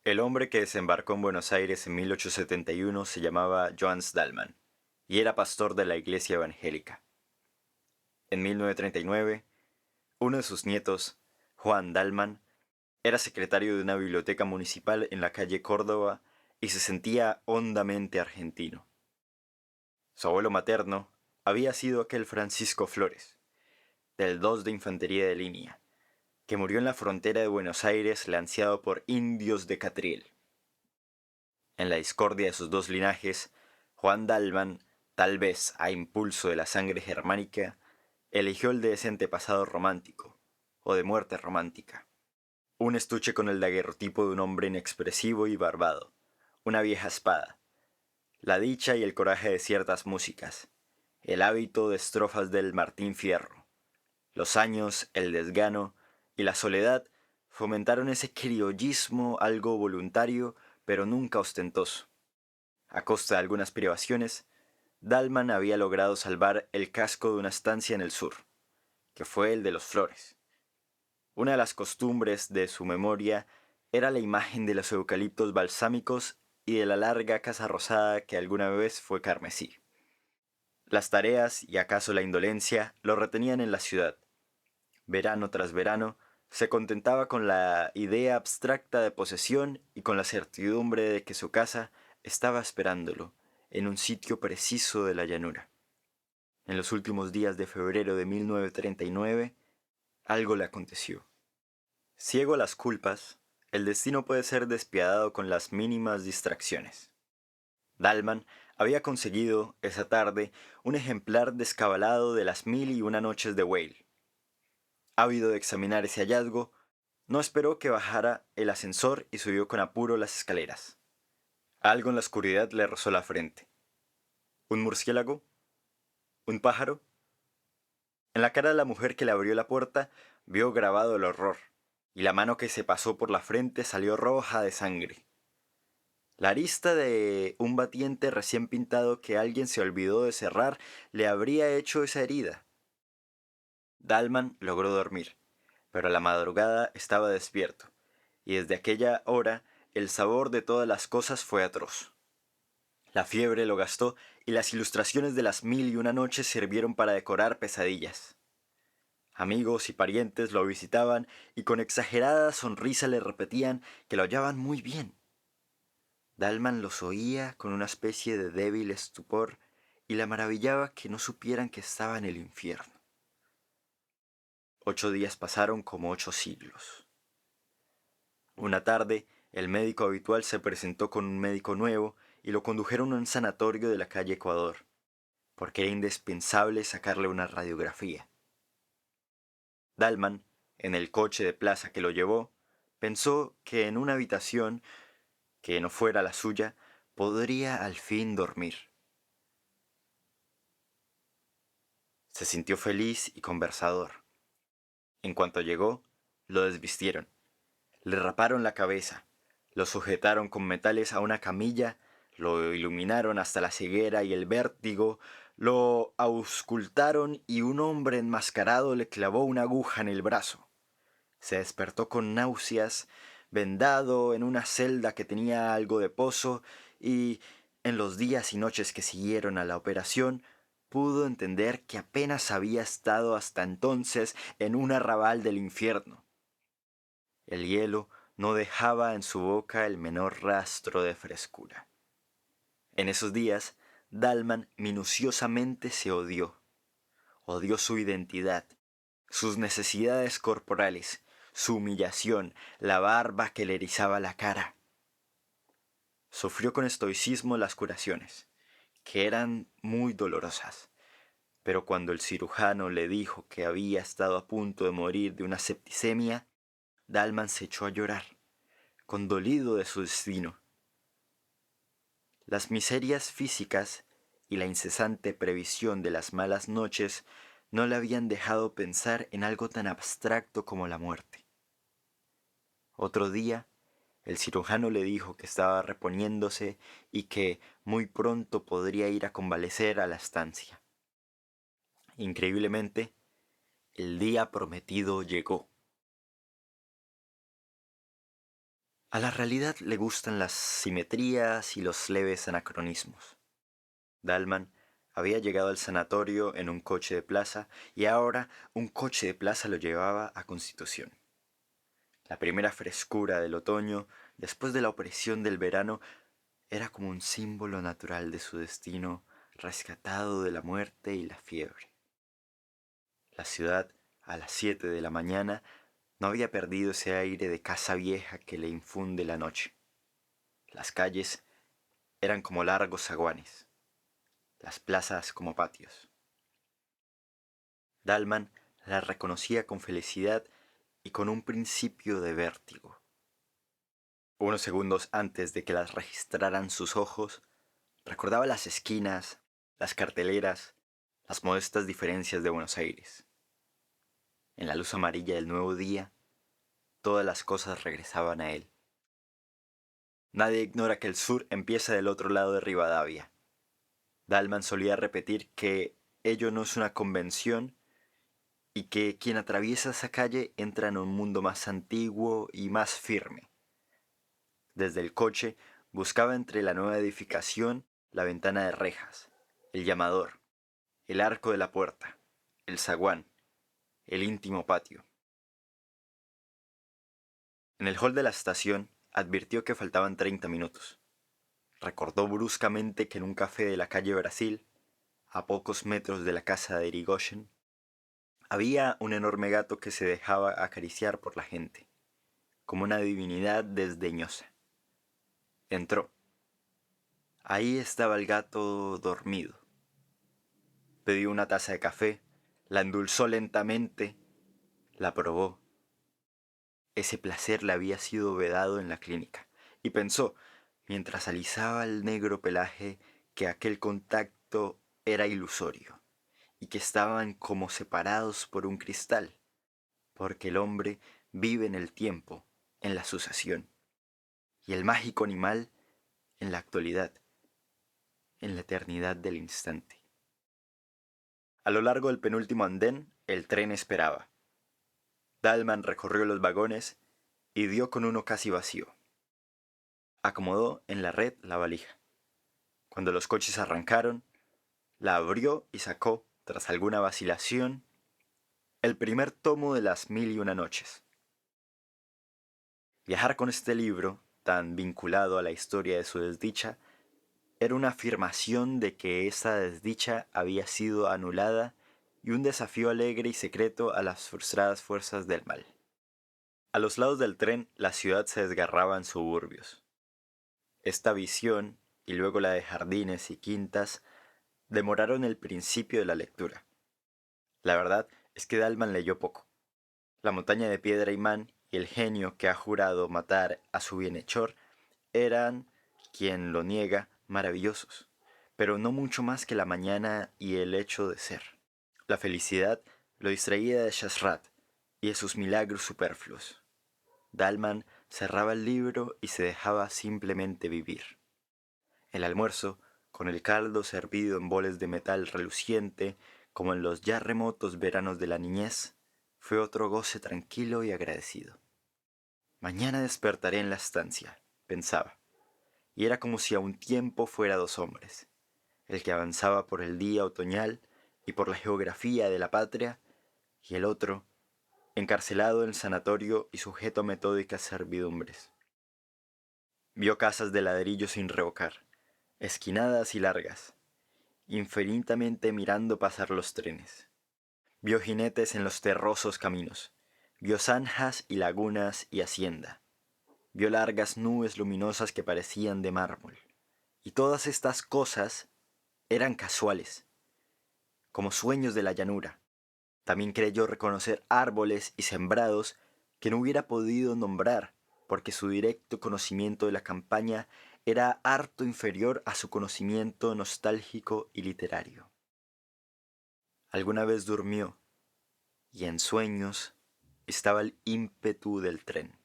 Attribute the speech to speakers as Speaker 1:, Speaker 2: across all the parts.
Speaker 1: El hombre que desembarcó en Buenos Aires en 1871 se llamaba Johannes Dallmann y era pastor de la iglesia evangélica. En 1939, uno de sus nietos, Juan Dallmann, era secretario de una biblioteca municipal en la calle Córdoba y se sentía hondamente argentino. Su abuelo materno había sido aquel Francisco Flores, del 2 de Infantería de Línea, que murió en la frontera de Buenos Aires lanceado por indios de Catriel. En la discordia de sus dos linajes, Juan Dallmann, tal vez a impulso de la sangre germánica, eligió el de ese antepasado romántico, o de muerte romántica. Un estuche con el daguerrotipo de un hombre inexpresivo y barbado, una vieja espada, la dicha y el coraje de ciertas músicas, el hábito de estrofas del Martín Fierro. Los años, el desgano y la soledad fomentaron ese criollismo algo voluntario, pero nunca ostentoso. A costa de algunas privaciones, Dallmann había logrado salvar el casco de una estancia en el sur, que fue el de los Flores. Una de las costumbres de su memoria era la imagen de los eucaliptos balsámicos y de la larga casa rosada que alguna vez fue carmesí. Las tareas y acaso la indolencia lo retenían en la ciudad. Verano tras verano, se contentaba con la idea abstracta de posesión y con la certidumbre de que su casa estaba esperándolo, en un sitio preciso de la llanura. En los últimos días de febrero de 1939, algo le aconteció. Ciego a las culpas, el destino puede ser despiadado con las mínimas distracciones. Dallmann había conseguido, esa tarde, un ejemplar descabalado de las 1001 noches de Weil. Ávido de examinar ese hallazgo, no esperó que bajara el ascensor y subió con apuro las escaleras. Algo en la oscuridad le rozó la frente. ¿Un murciélago? ¿Un pájaro? En la cara de la mujer que le abrió la puerta vio grabado el horror, y la mano que se pasó por la frente salió roja de sangre. La arista de un batiente recién pintado que alguien se olvidó de cerrar le habría hecho esa herida. Dallmann logró dormir, pero a la madrugada estaba despierto, y desde aquella hora el sabor de todas las cosas fue atroz. La fiebre lo gastó y las ilustraciones de las 1001 noches sirvieron para decorar pesadillas. Amigos y parientes lo visitaban y con exagerada sonrisa le repetían que lo hallaban muy bien. Dallmann los oía con una especie de débil estupor y le maravillaba que no supieran que estaba en el infierno. 8 días pasaron como 8 siglos. Una tarde, el médico habitual se presentó con un médico nuevo y lo condujeron a un sanatorio de la calle Ecuador, porque era indispensable sacarle una radiografía. Dallmann, en el coche de plaza que lo llevó, pensó que en una habitación, que no fuera la suya, podría al fin dormir. Se sintió feliz y conversador. En cuanto llegó, lo desvistieron, le raparon la cabeza, lo sujetaron con metales a una camilla, lo iluminaron hasta la ceguera y el vértigo, lo auscultaron y un hombre enmascarado le clavó una aguja en el brazo. Se despertó con náuseas, vendado en una celda que tenía algo de pozo y, en los días y noches que siguieron a la operación, pudo entender que apenas había estado hasta entonces en un arrabal del infierno. El hielo no dejaba en su boca el menor rastro de frescura. En esos días, Dallmann minuciosamente se odió. Odió su identidad, sus necesidades corporales, su humillación, la barba que le erizaba la cara. Sufrió con estoicismo las curaciones, que eran muy dolorosas, pero cuando el cirujano le dijo que había estado a punto de morir de una septicemia, Dallmann se echó a llorar, condolido de su destino. Las miserias físicas y la incesante previsión de las malas noches no le habían dejado pensar en algo tan abstracto como la muerte. Otro día, el cirujano le dijo que estaba reponiéndose y que muy pronto podría ir a convalecer a la estancia. Increíblemente, el día prometido llegó. A la realidad le gustan las simetrías y los leves anacronismos. Dalman había llegado al sanatorio en un coche de plaza y ahora un coche de plaza lo llevaba a Constitución. La primera frescura del otoño, después de la opresión del verano, era como un símbolo natural de su destino, rescatado de la muerte y la fiebre. La ciudad, a las 7 de la mañana, no había perdido ese aire de casa vieja que le infunde la noche. Las calles eran como largos zaguanes, las plazas como patios. Dalman la reconocía con felicidad y con un principio de vértigo. Unos segundos antes de que las registraran sus ojos, recordaba las esquinas, las carteleras, las modestas diferencias de Buenos Aires. En la luz amarilla del nuevo día, todas las cosas regresaban a él. Nadie ignora que el sur empieza del otro lado de Rivadavia. Dalman solía repetir que ello no es una convención y que quien atraviesa esa calle entra en un mundo más antiguo y más firme. Desde el coche buscaba entre la nueva edificación la ventana de rejas, el llamador, el arco de la puerta, el zaguán, el íntimo patio. En el hall de la estación advirtió que faltaban 30 minutos. Recordó bruscamente que en un café de la calle Brasil, a pocos metros de la casa de Irigoyen, había un enorme gato que se dejaba acariciar por la gente, como una divinidad desdeñosa. Entró. Ahí estaba el gato dormido. Pidió una taza de café, la endulzó lentamente, la probó. Ese placer le había sido vedado en la clínica, y pensó, mientras alisaba el negro pelaje, que aquel contacto era ilusorio, y que estaban como separados por un cristal, porque el hombre vive en el tiempo, en la sucesión, y el mágico animal en la actualidad, en la eternidad del instante. A lo largo del penúltimo andén, el tren esperaba. Dalman recorrió los vagones y dio con uno casi vacío. Acomodó en la red la valija. Cuando los coches arrancaron, la abrió y sacó, tras alguna vacilación, el primer tomo de las 1001 noches. Viajar con este libro, tan vinculado a la historia de su desdicha, era una afirmación de que esa desdicha había sido anulada y un desafío alegre y secreto a las frustradas fuerzas del mal. A los lados del tren, la ciudad se desgarraba en suburbios. Esta visión, y luego la de jardines y quintas, demoraron el principio de la lectura. La verdad es que Dalman leyó poco. La montaña de piedra imán y el genio que ha jurado matar a su bienhechor eran, quien lo niega, maravillosos, pero no mucho más que la mañana y el hecho de ser. La felicidad lo distraía de Shazrat y de sus milagros superfluos. Dalman cerraba el libro y se dejaba simplemente vivir. El almuerzo, con el caldo servido en boles de metal reluciente, como en los ya remotos veranos de la niñez, fue otro goce tranquilo y agradecido. Mañana despertaré en la estancia, pensaba, y era como si a un tiempo fuera dos hombres, el que avanzaba por el día otoñal y por la geografía de la patria, y el otro, encarcelado en el sanatorio y sujeto a metódicas servidumbres. Vio casas de ladrillo sin revocar, esquinadas y largas, infinitamente mirando pasar los trenes. Vio jinetes en los terrosos caminos, vio zanjas y lagunas y hacienda, vio largas nubes luminosas que parecían de mármol. Y todas estas cosas eran casuales, como sueños de la llanura. También creyó reconocer árboles y sembrados que no hubiera podido nombrar, porque su directo conocimiento de la campaña era harto inferior a su conocimiento nostálgico y literario. Alguna vez durmió, y en sueños estaba el ímpetu del tren.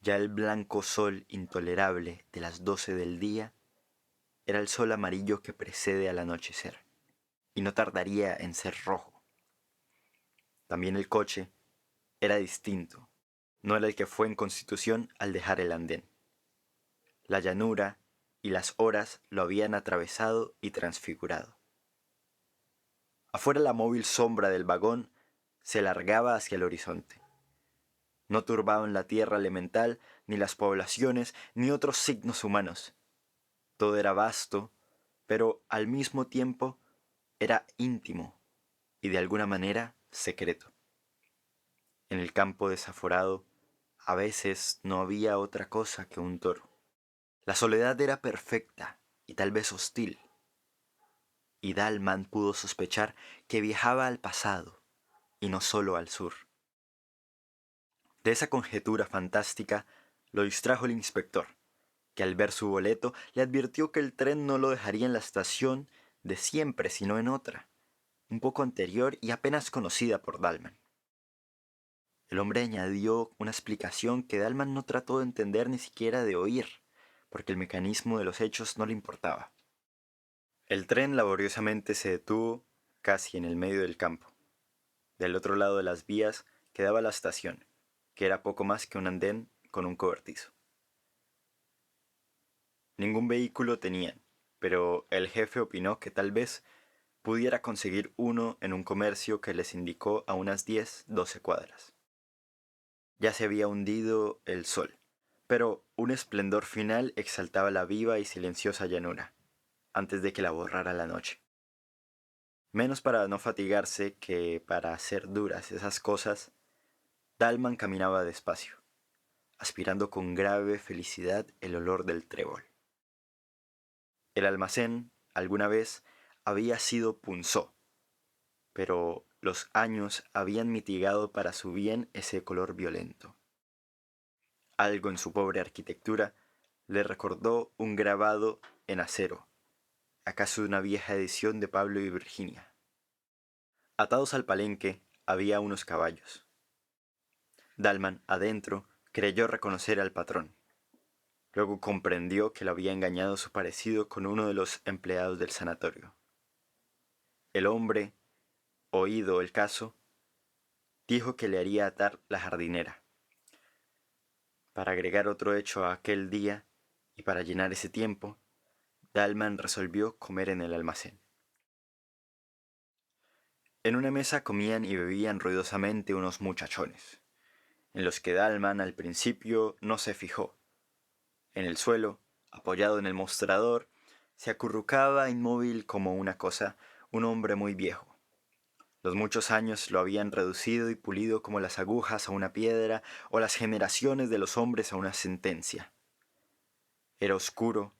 Speaker 1: Ya el blanco sol intolerable de las 12 del día era el sol amarillo que precede al anochecer, y no tardaría en ser rojo. También el coche era distinto, no era el que fue en Constitución al dejar el andén. La llanura y las horas lo habían atravesado y transfigurado. Afuera la móvil sombra del vagón se largaba hacia el horizonte. No turbaban la tierra elemental, ni las poblaciones, ni otros signos humanos. Todo era vasto, pero al mismo tiempo era íntimo y de alguna manera secreto. En el campo desaforado, a veces no había otra cosa que un toro. La soledad era perfecta y tal vez hostil, y Dalman pudo sospechar que viajaba al pasado y no solo al sur. De esa conjetura fantástica lo distrajo el inspector, que al ver su boleto le advirtió que el tren no lo dejaría en la estación de siempre, sino en otra, un poco anterior y apenas conocida por Dalman. El hombre añadió una explicación que Dalman no trató de entender ni siquiera de oír, porque el mecanismo de los hechos no le importaba. El tren laboriosamente se detuvo casi en el medio del campo. Del otro lado de las vías quedaba la estación, que era poco más que un andén con un cobertizo. Ningún vehículo tenían, pero el jefe opinó que tal vez pudiera conseguir uno en un comercio que les indicó a unas 10, 12 cuadras. Ya se había hundido el sol, pero un esplendor final exaltaba la viva y silenciosa llanura, antes de que la borrara la noche. Menos para no fatigarse que para hacer duras esas cosas, Dalman caminaba despacio, aspirando con grave felicidad el olor del trébol. El almacén, alguna vez, había sido punzó, pero los años habían mitigado para su bien ese color violento. Algo en su pobre arquitectura le recordó un grabado en acero, acaso de una vieja edición de Pablo y Virginia. Atados al palenque había unos caballos. Dalman, adentro, creyó reconocer al patrón. Luego comprendió que lo había engañado su parecido con uno de los empleados del sanatorio. El hombre, oído el caso, dijo que le haría atar la jardinera. Para agregar otro hecho a aquel día y para llenar ese tiempo, Dalman resolvió comer en el almacén. En una mesa comían y bebían ruidosamente unos muchachones, en los que Dalman al principio no se fijó. En el suelo, apoyado en el mostrador, se acurrucaba inmóvil como una cosa un hombre muy viejo. Los muchos años lo habían reducido y pulido como las agujas a una piedra o las generaciones de los hombres a una sentencia. Era oscuro,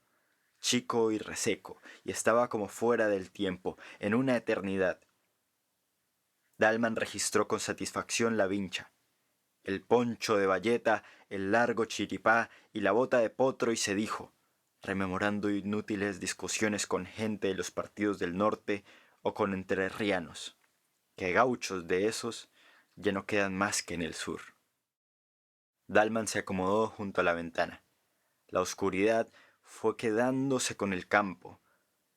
Speaker 1: chico y reseco, y estaba como fuera del tiempo, en una eternidad. Dalman registró con satisfacción la vincha, el poncho de bayeta, el largo chiripá y la bota de potro y se dijo, rememorando inútiles discusiones con gente de los partidos del norte o con entrerrianos, que gauchos de esos ya no quedan más que en el sur. Dalman se acomodó junto a la ventana. La oscuridad fue quedándose con el campo,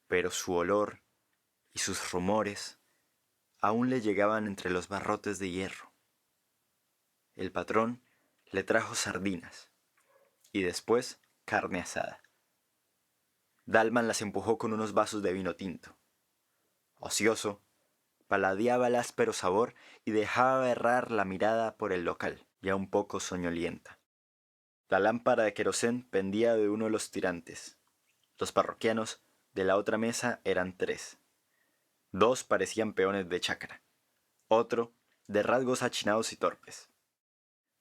Speaker 1: pero su olor y sus rumores aún le llegaban entre los barrotes de hierro. El patrón le trajo sardinas y después carne asada. Dalman las empujó con unos vasos de vino tinto. Ocioso, paladeaba el áspero sabor y dejaba errar la mirada por el local, ya un poco soñolienta. La lámpara de querosén pendía de uno de los tirantes. Los parroquianos de la otra mesa eran 3. 2 parecían peones de chacra. Otro, de rasgos achinados y torpes.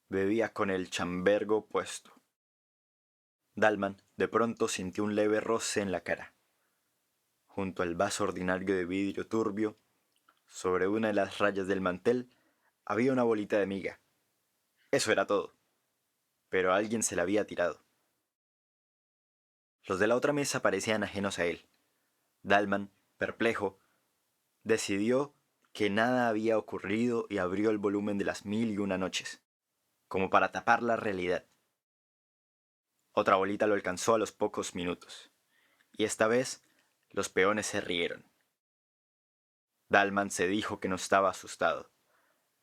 Speaker 1: Bebía con el chambergo puesto. Dalman de pronto sintió un leve roce en la cara. Junto al vaso ordinario de vidrio turbio, sobre una de las rayas del mantel, había una bolita de miga. Eso era todo. Pero alguien se la había tirado. Los de la otra mesa parecían ajenos a él. Dalman, perplejo, decidió que nada había ocurrido y abrió el volumen de las 1001 noches, como para tapar la realidad. Otra bolita lo alcanzó a los pocos minutos, y esta vez los peones se rieron. Dalman se dijo que no estaba asustado,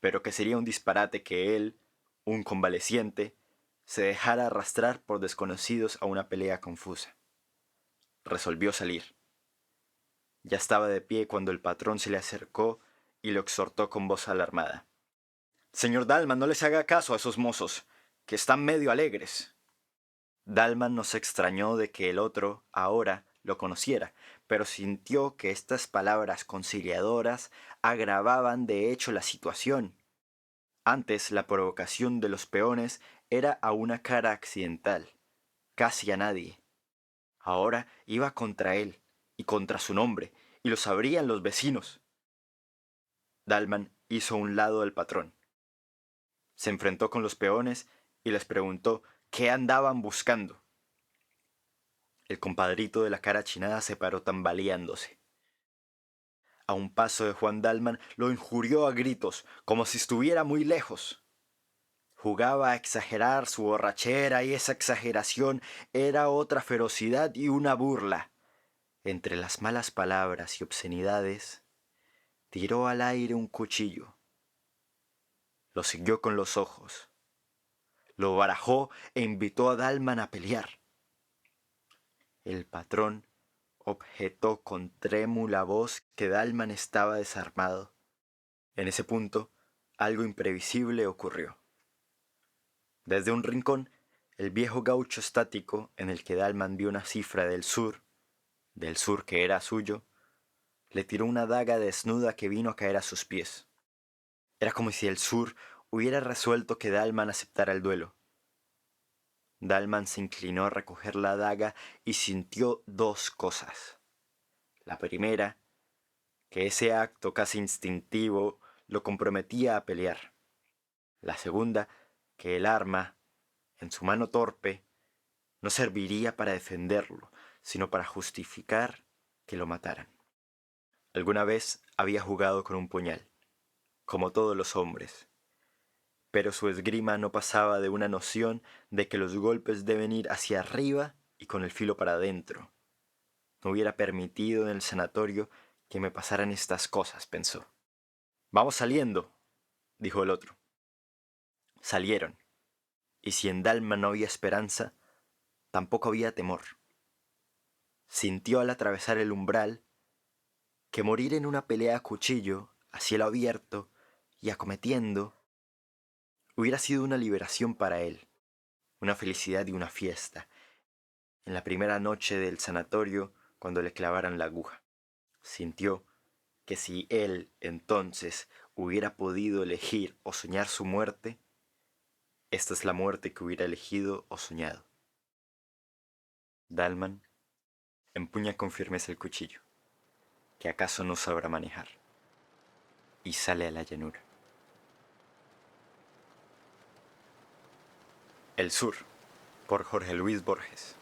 Speaker 1: pero que sería un disparate que él, un convaleciente, se dejara arrastrar por desconocidos a una pelea confusa. Resolvió salir. Ya estaba de pie cuando el patrón se le acercó y lo exhortó con voz alarmada. «Señor Dalman, no les haga caso a esos mozos, que están medio alegres». Dalman no se extrañó de que el otro, ahora, lo conociera, pero sintió que estas palabras conciliadoras agravaban de hecho la situación. Antes la provocación de los peones era a una cara accidental, casi a nadie. Ahora iba contra él y contra su nombre, y lo sabrían los vecinos. Dalman hizo a un lado al patrón. Se enfrentó con los peones y les preguntó qué andaban buscando. El compadrito de la cara chinada se paró tambaleándose. A un paso de Juan Dalman lo injurió a gritos, como si estuviera muy lejos. Jugaba a exagerar su borrachera y esa exageración era otra ferocidad y una burla. Entre las malas palabras y obscenidades, tiró al aire un cuchillo. Lo siguió con los ojos. Lo barajó e invitó a Dalman a pelear. El patrón objetó con trémula voz que Dalman estaba desarmado. En ese punto, algo imprevisible ocurrió. Desde un rincón, el viejo gaucho estático en el que Dalman vio una cifra del sur que era suyo, le tiró una daga desnuda que vino a caer a sus pies. Era como si el sur hubiera resuelto que Dalman aceptara el duelo. Dalman se inclinó a recoger la daga y sintió dos cosas. La primera, que ese acto casi instintivo lo comprometía a pelear. La segunda, que el arma, en su mano torpe, no serviría para defenderlo, sino para justificar que lo mataran. Alguna vez había jugado con un puñal, como todos los hombres, pero su esgrima no pasaba de una noción de que los golpes deben ir hacia arriba y con el filo para adentro. No hubiera permitido en el sanatorio que me pasaran estas cosas, pensó. «Vamos saliendo», dijo el otro. Salieron, y si en Dalman no había esperanza, tampoco había temor. Sintió al atravesar el umbral que morir en una pelea a cuchillo, a cielo abierto y acometiendo, hubiera sido una liberación para él, una felicidad y una fiesta, en la primera noche del sanatorio cuando le clavaran la aguja. Sintió que si él entonces hubiera podido elegir o soñar su muerte, esta es la muerte que hubiera elegido o soñado. Dalman empuña con firmeza el cuchillo, que acaso no sabrá manejar, y sale a la llanura. El sur, por Jorge Luis Borges.